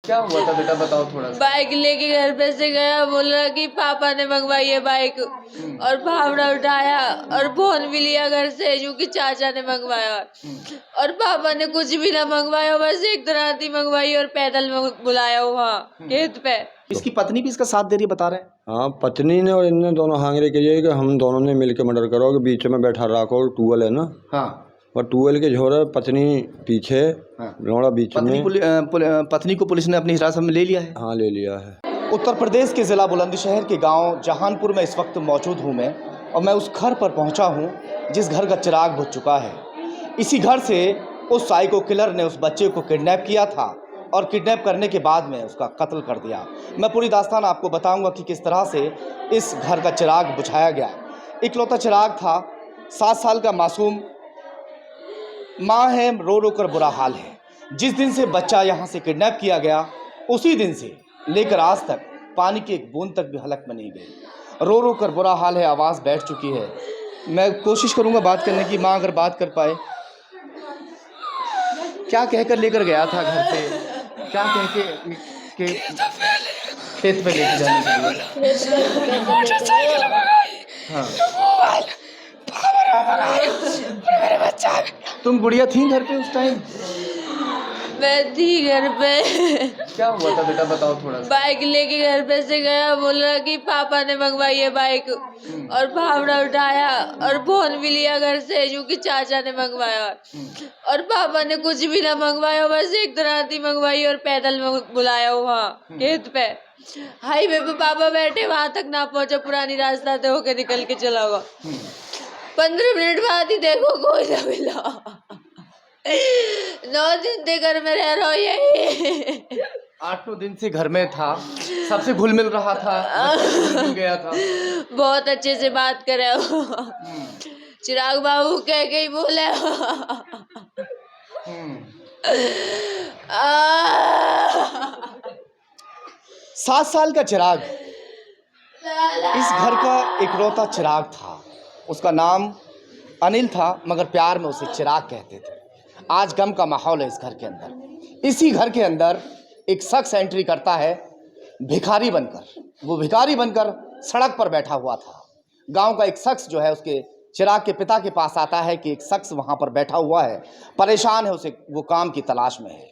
क्या हुआ था बेटा, बताओ थोड़ा सा। बाइक लेके घर पे से गया, बोला कि पापा ने मंगवाई है बाइक, और भावड़ा उठाया और फोन भी लिया घर से, क्योंकि चाचा ने मंगवाया। और पापा ने कुछ भी ना मंगवाया, बस एक दराती मंगवाई और पैदल बुलाया वहाँ खेत पे। इसकी पत्नी भी इसका साथ दे रही है, बता रहे हैं। हाँ, पत्नी ने और इनने दोनों हांगरे के लिए कि हम दोनों ने मिलकर मर्डर करो, कि बीच में बैठा रखो, टूअल है ना। हाँ, और टूअल के झोरे पत्नी पीछे, हाँ। लौड़ा बीच में। पत्नी को पुलिस ने अपनी हिरासत में ले लिया है। हाँ, ले लिया है। उत्तर प्रदेश के ज़िला बुलंदशहर के गांव जहानपुर में इस वक्त मौजूद हूं मैं, और मैं उस घर पर पहुंचा हूं जिस घर का चिराग बुझ चुका है। इसी घर से उस साइको किलर ने उस बच्चे को किडनैप किया था और किडनैप करने के बाद में उसका कत्ल कर दिया। मैं पूरी दास्तान आपको बताऊंगा कि किस तरह से इस घर का चिराग बुझाया गया। इकलौता चिराग था, 7 साल का मासूम, माँ है, रो रो कर बुरा हाल है। जिस दिन से बच्चा यहाँ से किडनैप किया गया, उसी दिन से लेकर आज तक पानी की एक बूंद तक भी हलक में नहीं गई। रो रो कर बुरा हाल है, आवाज़ बैठ चुकी है। मैं कोशिश करूँगा बात करने की, माँ अगर बात कर पाए। क्या कहकर लेकर गया था घर से, क्या कह के खेत पे लेके जाने के लिए? हाँ, तुम गुड़िया थी घर पे उस टाइम? मैं थी घर पे। क्या हुआ था बेटा, बताओ थोड़ा सा। बाइक लेके घर पे से गया, बोला कि पापा ने मंगवाई है बाइक, और भावड़ा उठाया और फोन भी लिया घर से, क्योंकि चाचा ने मंगवाया। और पापा ने कुछ भी ना मंगवाया, बस एक दराती मंगवाई और पैदल बुलाया वहाँ खेत पे। हाईवे पे पापा बैठे, वहां तक ना पहुंचा, पुरानी रास्ता से होके निकल के चला हुआ। 15 मिनट बाद ही देखो कोई ना मिला। 9 दिन से घर में रह रहा हूँ यही। 8-9 दिन से घर में था, सबसे घुल मिल रहा था, घुल मिल गया था। बहुत अच्छे से बात करे हो। चिराग बाबू कह के ही बोले। 7 साल का चिराग इस घर का इकलौता चिराग था। उसका नाम अनिल था, मगर प्यार में उसे चिराग कहते थे। आज गम का माहौल है इस घर के अंदर। इसी घर के अंदर एक शख्स एंट्री करता है भिखारी बनकर। वो भिखारी बनकर सड़क पर बैठा हुआ था। गांव का एक शख्स जो है उसके चिराग के पिता के पास आता है कि एक शख्स वहां पर बैठा हुआ है, परेशान है, उसे वो काम की तलाश में है।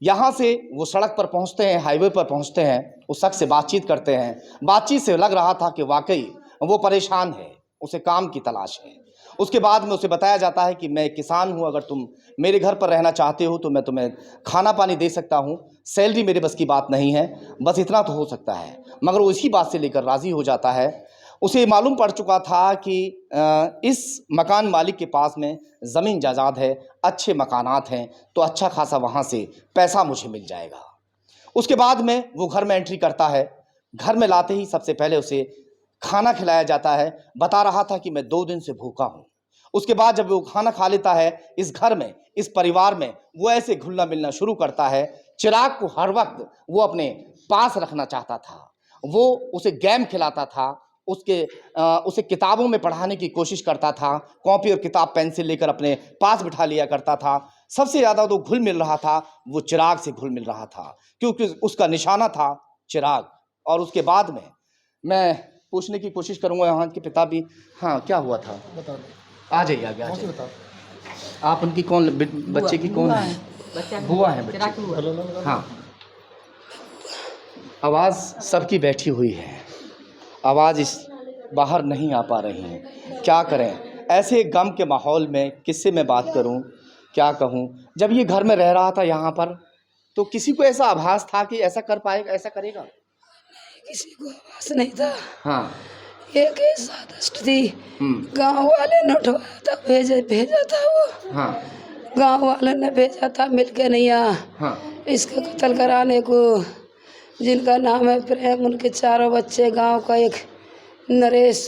यहाँ से वो सड़क पर पहुँचते हैं, हाईवे पर पहुँचते हैं, उस शख्स से बातचीत करते हैं। बातचीत से लग रहा था कि वाकई वो परेशान है, उसे काम की तलाश है। उसके बाद में उसे बताया जाता है कि मैं किसान हूँ, अगर तुम मेरे घर पर रहना चाहते हो तो मैं तुम्हें खाना पानी दे सकता हूँ, सैलरी मेरे बस की बात नहीं है, बस इतना तो हो सकता है। मगर वो इसी बात से लेकर राज़ी हो जाता है। उसे मालूम पड़ चुका था कि इस मकान मालिक के पास में ज़मीन जायदाद है, अच्छे मकानात हैं, तो अच्छा खासा वहाँ से पैसा मुझे मिल जाएगा। उसके बाद में वो घर में एंट्री करता है। घर में लाते ही सबसे पहले उसे खाना खिलाया जाता है। बता रहा था कि मैं 2 दिन से भूखा हूँ। उसके बाद जब वो खाना खा लेता है, इस घर में, इस परिवार में वो ऐसे घुलना मिलना शुरू करता है। चिराग को हर वक्त वो अपने पास रखना चाहता था। वो उसे गेम खिलाता था, उसे किताबों में पढ़ाने की कोशिश करता था, कॉपी और किताब पेंसिल लेकर अपने पास बिठा लिया करता था। सबसे ज़्यादा तो घुल मिल रहा था, वो चिराग से घुल मिल रहा था, क्योंकि उसका निशाना था चिराग। और उसके बाद में मैं पूछने की कोशिश करूंगा यहाँ के पिता भी। हाँ, क्या हुआ था, बता दो। आ जाइए आगे, आ जाइए। बताओ आप उनकी कौन, बच्चे की कौन है? बुआ है बच्चे। हाँ, आवाज़ सबकी बैठी हुई है, आवाज़ इस बाहर नहीं आ पा रही है। क्या करें ऐसे गम के माहौल में, किससे मैं बात करूं, क्या कहूं। जब ये घर में रह रहा था यहाँ पर, तो किसी को ऐसा आभास था कि ऐसा कर पाएगा, ऐसा करेगा? किसी को आवाज नहीं था। हाँ, एक ही सादस्ट थी, गांव वाले ने उठवाया था, भेजा था वो। हाँ, गांव वाले ने भेजा था, मिल के नहीं आया। हाँ, इसका कत्ल कराने को, जिनका नाम है प्रेम, उनके 4 बच्चे, गांव का एक नरेश,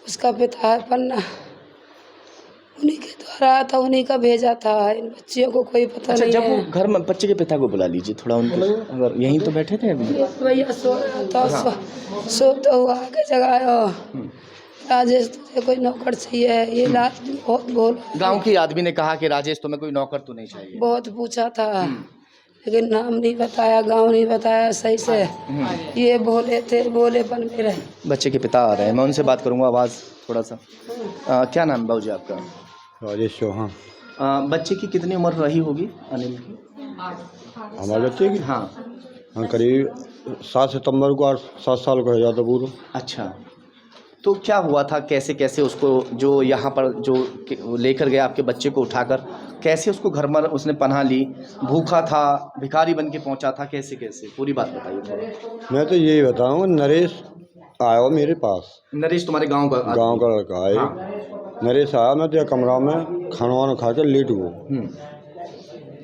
उसका पिता है पन्ना, उन्हीं के द्वारा आया था, उन्हीं का भेजा था। इन बच्चियों को कोई पता अच्छा, नहीं जब है। वो घर में, बच्चे के पिता को बुला लीजिए थोड़ा, उनको अगर यहीं तो बैठे थे अभी। भैया सो रहा था, सो तो हुआ आगे जगाया। राजेश तुझे कोई नौकर चाहिए, ये लाज बहुत बोल। गांव के आदमी ने कहा कि राजेश तुम्हें कोई नौकर तो नहीं चाहिए? बहुत पूछा था, लेकिन नाम नहीं बताया, गांव नहीं बताया सही से। ये बोले थे, बोलेपन में रहे। बच्चे के पिता आ रहे हैं, मैं उनसे बात करूंगा। आवाज़ थोड़ा सा। क्या नाम है बाबूजी आपका? राजेश चौहान। बच्चे की कितनी उम्र रही होगी अनिल की? हमारे बच्चे की हाँ। हाँ करीब 7 सितंबर को 7 साल का हो जाता पूरा। अच्छा, तो क्या हुआ था, कैसे कैसे उसको जो यहाँ पर जो लेकर गया आपके बच्चे को उठाकर, कैसे उसको घर में उसने पनाह ली? भूखा था, भिखारी बन के पहुँचा था, कैसे कैसे पूरी बात बताइए थोड़ा। मैं तो यही बताऊँगा, नरेश आया हो मेरे पास। नरेश तुम्हारे गांव का आदमी? गांव का लड़का है। हाँ। नरेश आया, मैं तो कमरा में खाना वाना खा के लेट हुआ,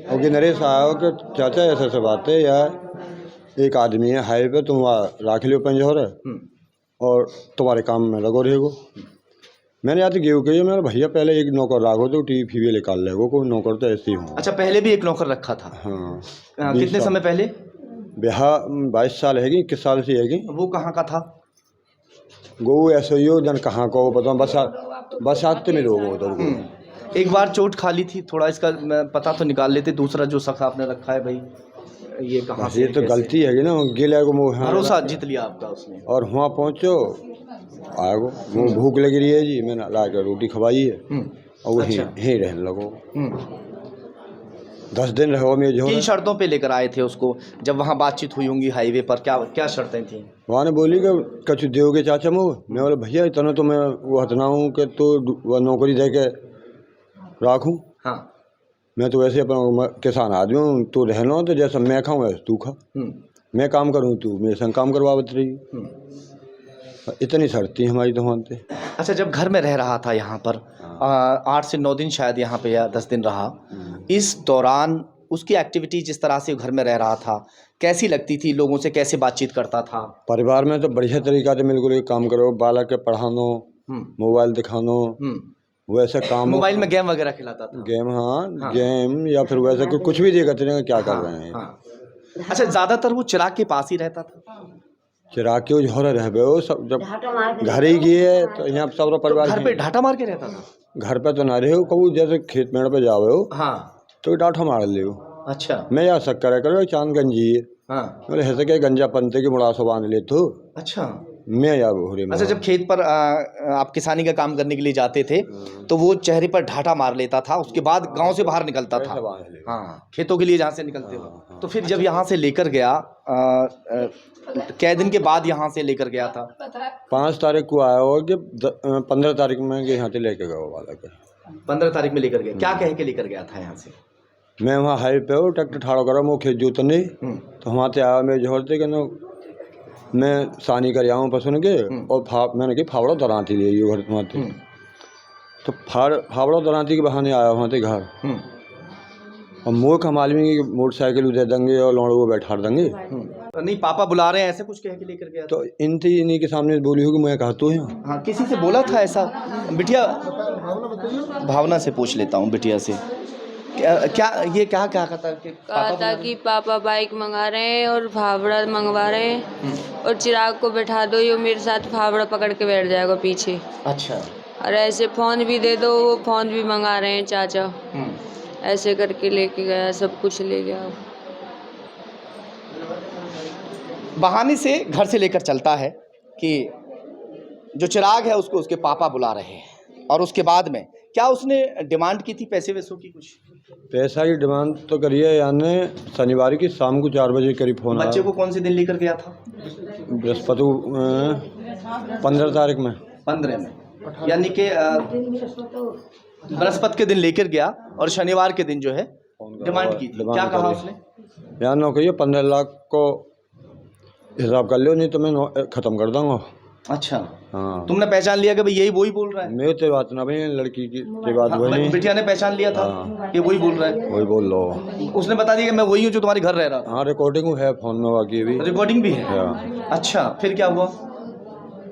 क्योंकि नरेश आया हो कि चाचा ऐसे ऐसे बात है यार, एक आदमी है हाईवे पे, तुम राख लियो पंजोर और तुम्हारे काम में लगो रहेगो। मैंने याद गेहूँ कही, मेरे भैया पहले एक नौकर राखो तो टीवी निकाल लेगो, कोई नौकर तो ऐसे ही हो। अच्छा, पहले भी एक नौकर रखा था? हाँ। कितने समय पहले? ब्याह 22 साल हैगी, 21 साल से हैगी। वो कहाँ का था? गो ऐसे ही हो जन कहाँ को बताऊँ, बस आते में लोग उधर। एक बार चोट खा ली थी, थोड़ा इसका पता तो निकाल लेते। दूसरा जो शक आपने रखा है भाई, ये कहाँ से? ये तो गलती है ना, गिले को मुँह भरोसा जीत लिया आपका उसने। और वहाँ पहुँचो आए गो, वो भूख लगी रही है जी, मैंने ला कर रोटी खवाई है और वहीं यहीं रहने लगो। 10 दिन रहो मैं जो। किन शर्तों पे लेकर आए थे उसको जब वहाँ बातचीत हुई होंगी हाईवे पर? क्या क्या शर्तें थी? वहाँ ने बोली कि कछु दोगे चाचा मुँह। मैं बोला भैया इतना तो मैं वो हतना हूँ कि तो वह नौकरी दे के राखूँ। हाँ। मैं तो वैसे अपना किसान आदमी हूँ, तो रहना तो जैसा मैं खाऊँ वैसे तू खा, मैं काम करूँ तू मेरे संग काम करवावत रही। इतनी शर्त थी हमारी तो वहाँ पे। अच्छा, जब घर में रह रहा था यहाँ पर 8 से 9 दिन शायद यहाँ पे, या 10 दिन रहा, इस दौरान उसकी एक्टिविटी जिस तरह से घर में रह रहा था कैसी लगती थी? लोगों से कैसे बातचीत करता था? परिवार में तो बढ़िया तरीका से मिलकर काम करो, बालक के पढ़ानो, मोबाइल दिखानो, वैसे काम। मोबाइल में गेम वगैरह खिलाता था? गेम, हाँ गेम, या फिर वैसे कुछ भी देखते रहे क्या कर रहे हैं। अच्छा, ज़्यादातर वो चिराग के पास ही रहता था? चिराग के झोरा रह गए हो सब, जब घर ही गए तो यहाँ सब परिवार घर पे ढाटा मार के रहता था? घर पे तो ना रहे हो, कबू जैसे खेत मेड़ पे जावे हो हाँ तो डाठा मार ले हो। अच्छा। मैं यार शक्कर करो चांद गंजी है, हाँ बोले ऐसे क्या गंजा पंते के मुड़ासो बांध ले तो। अच्छा, मैं यार भोरे में। अच्छा, जब खेत पर आप किसानी का काम करने के लिए जाते थे तो वो चेहरे पर ढाटा मार लेता था, उसके बाद गांव से बाहर निकलता था? हाँ, खेतों के लिए जहाँ से निकलते हो। तो फिर जब यहाँ से लेकर गया, कै दिन के बाद यहाँ से लेकर गया था? 5 तारीख को आया हो कि 15 तारीख में यहाँ से लेके गया वाला के। 15 तारीख में लेकर गया? क्या कह के लेकर गया था यहाँ से? मैं वहाँ हाई पे हो, ट्रैक्टर ठाड़ो करा, वो खेत जोतने, तो वहाँ से आया मैं जोड़ते कि ना मैं सानी कर आऊँ पसुन के, और मैंने कि फावड़ा दराती ले घर वहाँ से, तो फावड़ा दराती के बहाने आया वहाँ से घर। और मोह का मालूम की मोटरसाइकिल दे देंगे और लौड़ वो बैठा देंगे। नहीं, पापा बुला रहे हैं ऐसे कुछ कह के लेकर गया? तो इन्हीं के सामने बोली होगी, मैं कहता हूँ। हाँ, किसी से बोला था ऐसा? बिटिया, भावना से पूछ लेता हूँ बिटिया से, क्या ये क्या कहता था कि पापा बाइक मंगा रहे हैं और फावड़ा मंगवा रहे हैं और चिराग को बैठा दो, ये मेरे साथ फावड़ा पकड़ के बैठ जाएगा पीछे। अच्छा। और ऐसे फ़ोन भी दे दो, वो फ़ोन भी मंगा रहे हैं चाचा। ऐसे करके लेके गया, सब कुछ ले गया। बहाने से घर से लेकर चलता है कि जो चिराग है उसको उसके पापा बुला रहे हैं, और उसके बाद में क्या उसने डिमांड की थी पैसे वैसों की? कुछ पैसा की डिमांड तो करिए, यानी शनिवार की शाम को 4 बजे करीब फोन आया। बच्चे को कौन से दिन लेकर गया था? बृहस्पति 15 तारीख में। 15 में, यानी कि बृहस्पति के दिन लेकर गया और शनिवार के दिन जो है डिमांड की थी। क्या कहा उसने? यार नौकरी 15 लाख को हिसाब कर लो, नहीं तो मैं ख़त्म कर दूँगा। अच्छा। हाँ, तुमने पहचान लिया कि भाई यही वही बोल रहा है? मेरे तो बात ना भाई, लड़की की बात वही। बिटिया ने पहचान लिया था कि वही बोल रहा है? वही बोल लो। उसने बता दिया कि मैं वही हूँ जो तुम्हारे घर रह रहा था? हाँ, रिकॉर्डिंग है फोन में, बाकी भी रिकॉर्डिंग भी है। हाँ। अच्छा, फिर क्या हुआ?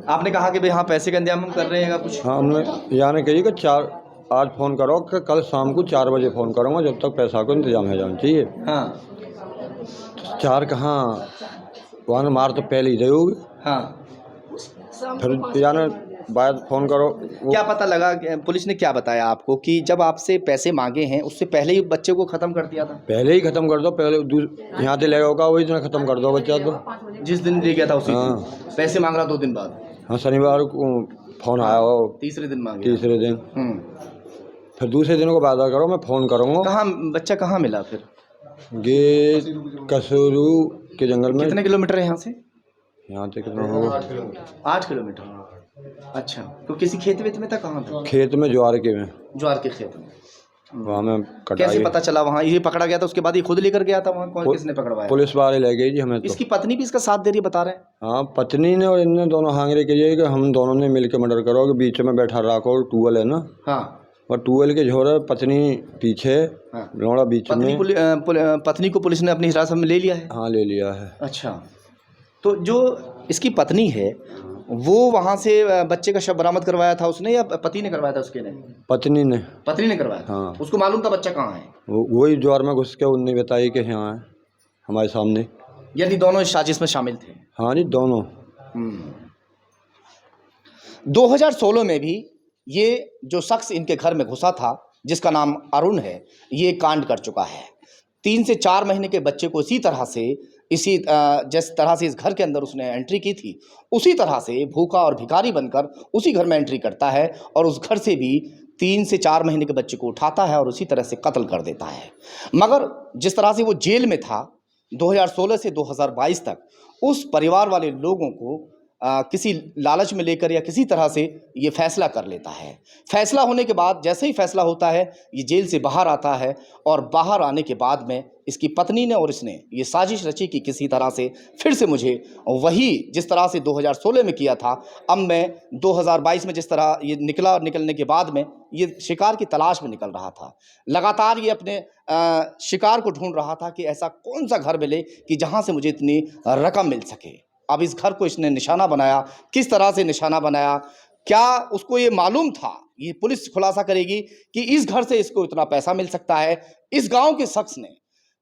आपने कहा कि भाई हाँ पैसे का इंतजाम हम कर रहे हैं कुछ? हाँ, हमने यानी कही कि आज फ़ोन करो कि कल शाम को 4 बजे फ़ोन करूँगा, जब तक पैसा को इंतजाम हो जाना चाहिए। हाँ। 4 कहाँ, वहाँ मार तो पहले ही दे होगी। हाँ। फिर यानी बाद फ़ोन करो। वो क्या पता लगा पुलिस ने क्या बताया आपको कि जब आपसे पैसे मांगे हैं उससे पहले ही बच्चे को ख़त्म कर दिया था? पहले ही ख़त्म कर दो, पहले यहाँ से ले होगा वही दिन ख़त्म कर दो बच्चा तो। जिस दिन ले गया था उसी हाँ। दिन पैसे मांग रहा 2 दिन बाद? हाँ, शनिवार को फ़ोन आया हो, तीसरे दिन मांगे? तीसरे दिन। फिर दूसरे दिन को वादा करो मैं फ़ोन करूँगा। कहाँ बच्चा कहाँ मिला फिर? ये कसरू के जंगल में। कितने किलोमीटर है यहाँ से? यहाँ से कितना होगा? 8 किलोमीटर। अच्छा, तो किसी खेत वेत में था? कहाँ था? खेत में, ज्वार के में, ज्वार के खेत में। वहाँ में कैसे कटाई। पता चला वहाँ ये पकड़ा गया था? उसके बाद ये खुद लेकर गया था वहाँ? कौन किसने पकड़वाया? पुलिस वाले ले गई जी हमें तो। इसकी पत्नी भी इसका साथ दे रही बता रहे हैं? हाँ, पत्नी ने और इनने दोनों हांगरे किए कि हम दोनों ने मिल के मर्डर करो, कि बीच में बैठा रखो, टूअल है ना। हाँ। और टूअल के झोरे पत्नी पीछे, हाँ। लौड़ा बीच में। पत्नी को पुलिस ने अपनी हिरासत में ले लिया है? हाँ, ले लिया है। अच्छा, तो जो इसकी पत्नी है वो वहाँ से बच्चे का शव बरामद करवाया था उसने या पति ने करवाया था उसके ने? पत्नी ने। पत्नी ने करवाया था? हाँ। उसको मालूम था बच्चा कहाँ है? वही ज्वार में घुस के उनने बताई कि यहाँ है हमारे सामने। यानी दोनों इस साजिश में शामिल थे? हाँ जी, दोनों। 2016 में भी ये जो शख्स इनके घर में घुसा था जिसका नाम अरुण है, ये कांड कर चुका है। 3 से 4 महीने के बच्चे को इसी तरह से जिस तरह से इस घर के अंदर उसने एंट्री की थी उसी तरह से भूखा और भिखारी बनकर उसी घर में एंट्री करता है और उस घर से भी 3 से 4 महीने के बच्चे को उठाता है और उसी तरह से कत्ल कर देता है। मगर जिस तरह से वो जेल में था 2016 से 2022 तक, उस परिवार वाले लोगों को किसी लालच में लेकर या किसी तरह से ये फैसला कर लेता है। फैसला होने के बाद जैसे ही फैसला होता है ये जेल से बाहर आता है और बाहर आने के बाद में इसकी पत्नी ने और इसने ये साजिश रची कि किसी तरह से फिर से मुझे वही जिस तरह से 2016 में किया था, अब मैं 2022 में जिस तरह ये निकला और निकलने के बाद में ये शिकार की तलाश में निकल रहा था। लगातार ये अपने शिकार को ढूंढ रहा था कि ऐसा कौन सा घर मिले कि जहाँ से मुझे इतनी रकम मिल सके। अब इस घर को इसने निशाना बनाया। किस तरह से निशाना बनाया, क्या उसको ये मालूम था? ये पुलिस खुलासा करेगी कि इस घर से इसको इतना पैसा मिल सकता है। इस गांव के शख्स ने,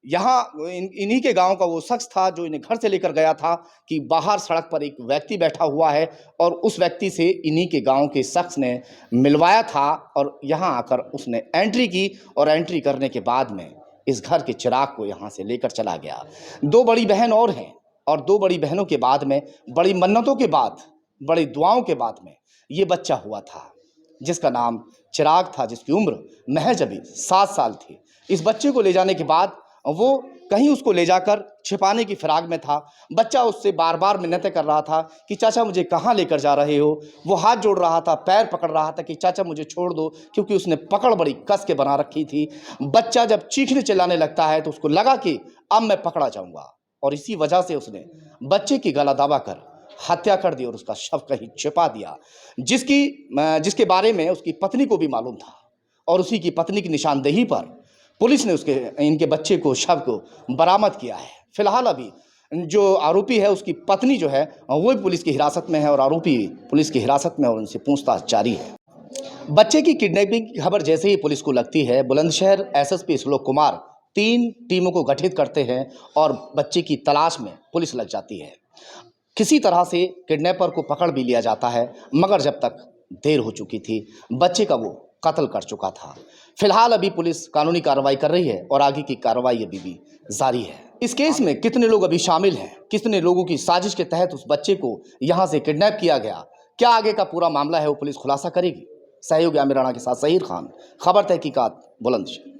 यहाँ इन्हीं के गांव का वो शख्स था जो इन्हें घर से लेकर गया था कि बाहर सड़क पर एक व्यक्ति बैठा हुआ है और उस व्यक्ति से इन्हीं के गांव के शख्स ने मिलवाया था और यहाँ आकर उसने एंट्री की और एंट्री करने के बाद में इस घर के चिराग को यहाँ से लेकर चला गया। 2 बड़ी बहन और हैं और 2 बड़ी बहनों के बाद में, बड़ी मन्नतों के बाद, बड़ी दुआओं के बाद में ये बच्चा हुआ था जिसका नाम चिराग था, जिसकी उम्र महज अभी 7 साल थी। इस बच्चे को ले जाने के बाद वो कहीं उसको ले जाकर छिपाने की फिराक में था। बच्चा उससे बार बार मिन्नतें कर रहा था कि चाचा मुझे कहाँ लेकर जा रहे हो। वो हाथ जोड़ रहा था, पैर पकड़ रहा था कि चाचा मुझे छोड़ दो, क्योंकि उसने पकड़ बड़ी कस के बना रखी थी। बच्चा जब चीखने चिल्लाने लगता है तो उसको लगा कि अब मैं पकड़ा जाऊँगा और इसी वजह से उसने बच्चे की गला दबा कर हत्या कर दी और उसका शव कहीं छिपा दिया, जिसके बारे में उसकी पत्नी को भी मालूम था। और उसी की पत्नी की निशानदेही पर पुलिस ने इनके बच्चे को, शव को बरामद किया है। फिलहाल अभी जो आरोपी है उसकी पत्नी जो है वो भी पुलिस की हिरासत में है और आरोपी पुलिस की हिरासत में और उनसे पूछताछ जारी है। बच्चे की किडनैपिंग की खबर जैसे ही पुलिस को लगती है, बुलंदशहर एसएसपी श्लोक कुमार 3 टीमों को गठित करते हैं और बच्चे की तलाश में पुलिस लग जाती है। किसी तरह से किडनैपर को पकड़ भी लिया जाता है, मगर जब तक देर हो चुकी थी, बच्चे का वो कत्ल कर चुका था। फिलहाल अभी पुलिस कानूनी कार्रवाई कर रही है और आगे की कार्रवाई अभी भी जारी है। इस केस में कितने लोग अभी शामिल हैं, कितने लोगों की साजिश के तहत उस बच्चे को यहाँ से किडनैप किया गया, क्या आगे का पूरा मामला है वो पुलिस खुलासा करेगी। सहयोगी आमिर राणा के साथ सहीर खान, खबर तहकीकात, बुलंदशहर।